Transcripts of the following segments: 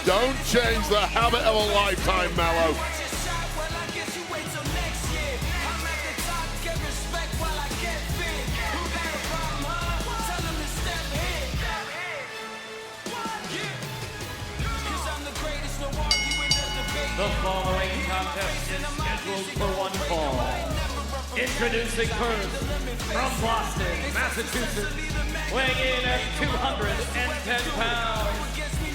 Don't change the habit of a lifetime, Melo. The following contest is scheduled for one fall. Introducing first, from Boston, Massachusetts, weighing in at 210 pounds,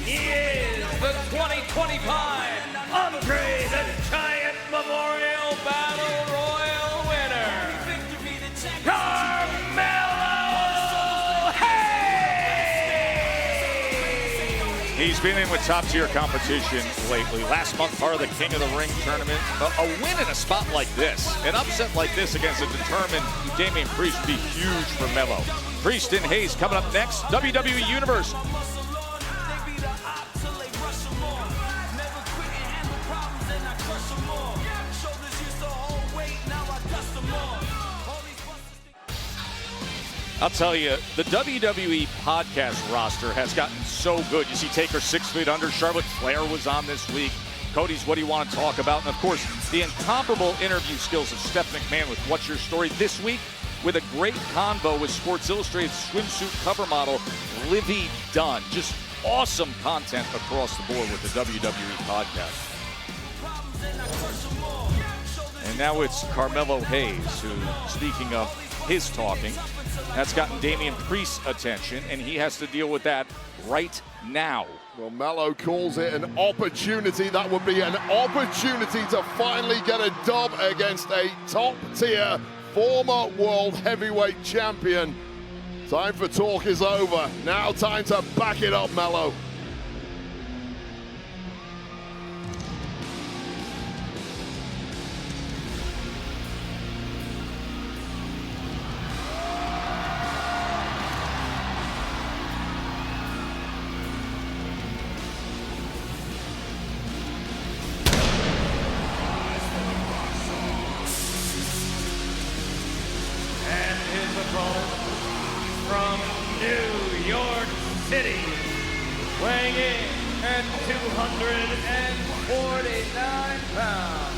he is the 2025 Andrade the Giant Memorial Battle Royal winner, Carmelo. He's been in with top-tier competition lately. Last month, part of the King of the Ring tournament. A win in a spot like this, an upset like this against a determined Damian Priest would be huge for Melo. Priest and Hayes coming up next. WWE Universe. I'll tell you, the WWE podcast roster has gotten so good. You see Taker 6 feet under. Charlotte Flair was on this week. Cody's What Do You Want to Talk About? And of course, the incomparable interview skills of Steph McMahon with What's Your Story this week with a great convo with Sports Illustrated swimsuit cover model Livy Dunn. Just awesome content across the board with the WWE podcast. And now it's Carmelo Hayes, who, speaking of his talking, that's gotten Damian Priest's attention, and he has to deal with that right now. Well, Melo calls it an opportunity. That would be an opportunity to finally get a dub against a top-tier former world heavyweight champion. Time for talk is over. Now time to back it up, Melo. From New York City, weighing in at 249 pounds,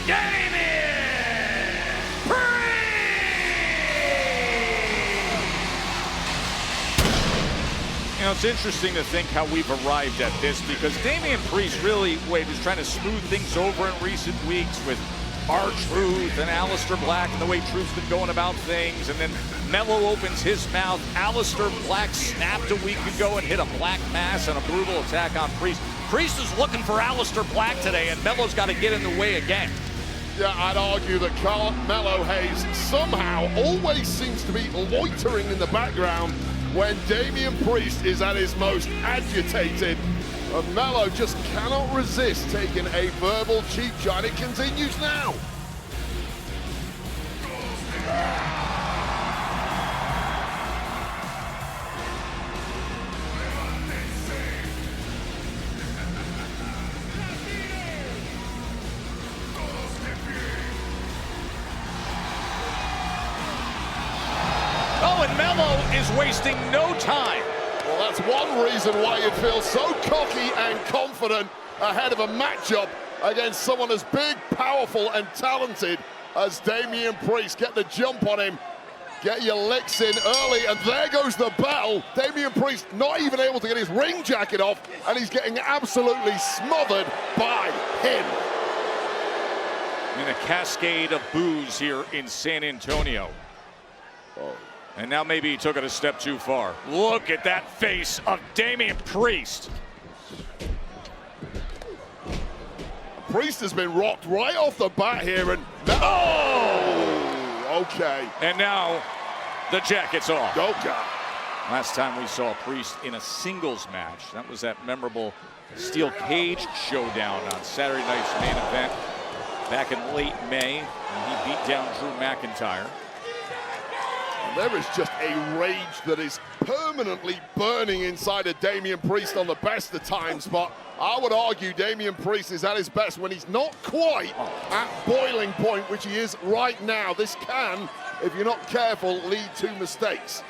Damian Priest! You know, it's interesting to think how we've arrived at this, because Damian Priest really, Wade, was trying to smooth things over in recent weeks with R-Truth and Aleister Black and the way Truth's been going about things, and then Melo opens his mouth. Aleister Black snapped a week ago and hit a black mass and a brutal attack on Priest. Priest is looking for Aleister Black today, and Melo's got to get in the way again. Yeah, I'd argue that Carmelo Hayes somehow always seems to be loitering in the background when Damian Priest is at his most agitated. Melo just cannot resist taking a verbal cheap shot. It continues now. Oh, and Melo is wasting no time. Well, that's one reason why you feel so cocky and confident ahead of a matchup against someone as big, powerful, and talented as Damian Priest. Get the jump on him, get your licks in early, and there goes the bell. Damian Priest not even able to get his ring jacket off, and he's getting absolutely smothered by him. In a cascade of boos here in San Antonio. Oh. And now maybe he took it a step too far. Look at that face of Damian Priest. Priest has been rocked right off the bat here, and oh, okay. And now the jacket's off. Oh, God. Last time we saw Priest in a singles match, that was that memorable steel cage showdown on Saturday night's main event back in late May, when he beat down Drew McIntyre. There is just a rage that is permanently burning inside of Damian Priest on the best of times, but I would argue Damian Priest is at his best when he's not quite at boiling point, which he is right now. This can, if you're not careful, lead to mistakes.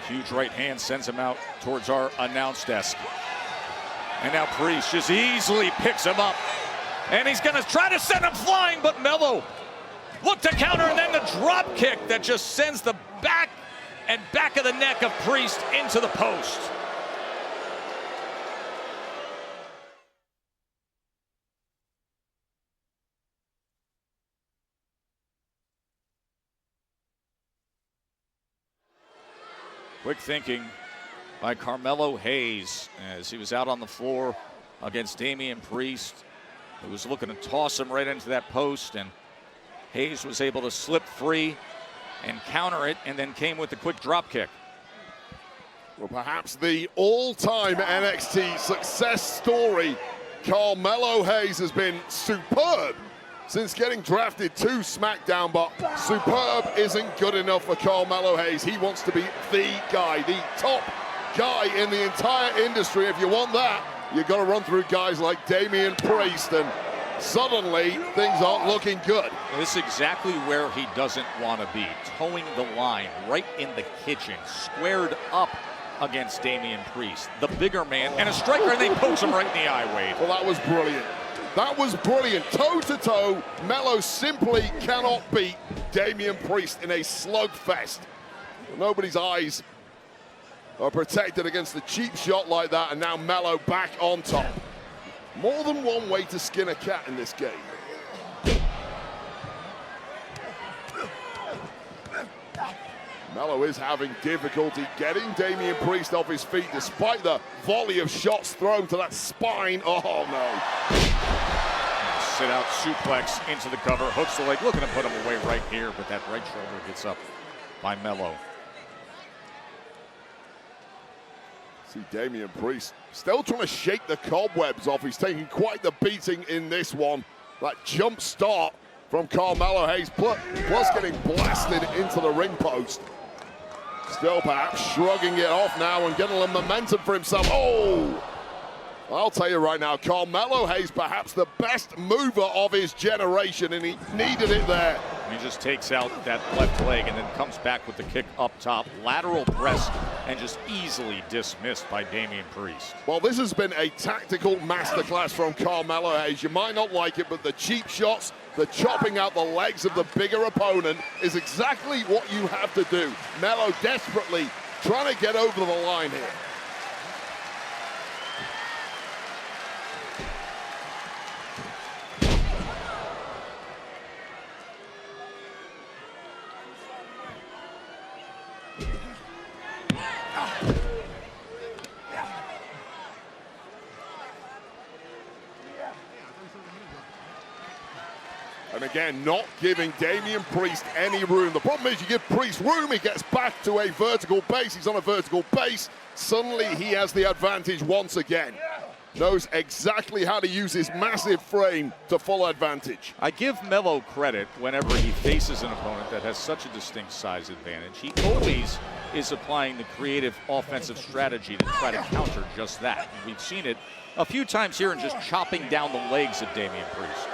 Huge right hand sends him out towards our announce desk. And now Priest just easily picks him up. And he's going to try to send him flying, but Melo look to counter, and then the drop kick that just sends the back of the neck of Priest into the post. Quick thinking by Carmelo Hayes as he was out on the floor against Damian Priest, who was looking to toss him right into that post, and Hayes was able to slip free and counter it, and then came with the quick drop kick. Well, perhaps the all-time NXT success story. Carmelo Hayes has been superb since getting drafted to SmackDown, but superb isn't good enough for Carmelo Hayes. He wants to be the guy, the top guy in the entire industry. If you want that, you've got to run through guys like Damian Priest, and suddenly things aren't looking good. This is exactly where he doesn't want to be, towing the line right in the kitchen, squared up against Damian Priest, the bigger man, and a striker, and they pokes him right in the eye, Wade. Well, that was brilliant. That was brilliant. Toe-to-toe, Melo simply cannot beat Damian Priest in a slugfest. Nobody's eyes are protected against the cheap shot like that, and now Melo back on top. More than one way to skin a cat in this game. Melo is having difficulty getting Damian Priest off his feet despite the volley of shots thrown to that spine. Oh, no. Sit out suplex into the cover, hooks the leg, looking to put him away right here, but that right shoulder gets up by Melo. See Damian Priest still trying to shake the cobwebs off. He's taking quite the beating in this one. That jump start from Carmelo Hayes, plus getting blasted into the ring post. Still perhaps shrugging it off now and getting a little momentum for himself. Oh! I'll tell you right now, Carmelo Hayes perhaps the best mover of his generation, and he needed it there. He just takes out that left leg and then comes back with the kick up top, lateral press, and just easily dismissed by Damian Priest. Well, this has been a tactical masterclass from Carmelo Hayes. You might not like it, but the cheap shots, the chopping out the legs of the bigger opponent is exactly what you have to do. Melo desperately trying to get over the line here. And again, not giving Damian Priest any room. The problem is you give Priest room, he gets back to a vertical base. He's on a vertical base. Suddenly he has the advantage once again. Knows exactly how to use his massive frame to full advantage. I give Melo credit whenever he faces an opponent that has such a distinct size advantage. He always is applying the creative offensive strategy to try to counter just that. And we've seen it a few times here in just chopping down the legs of Damian Priest.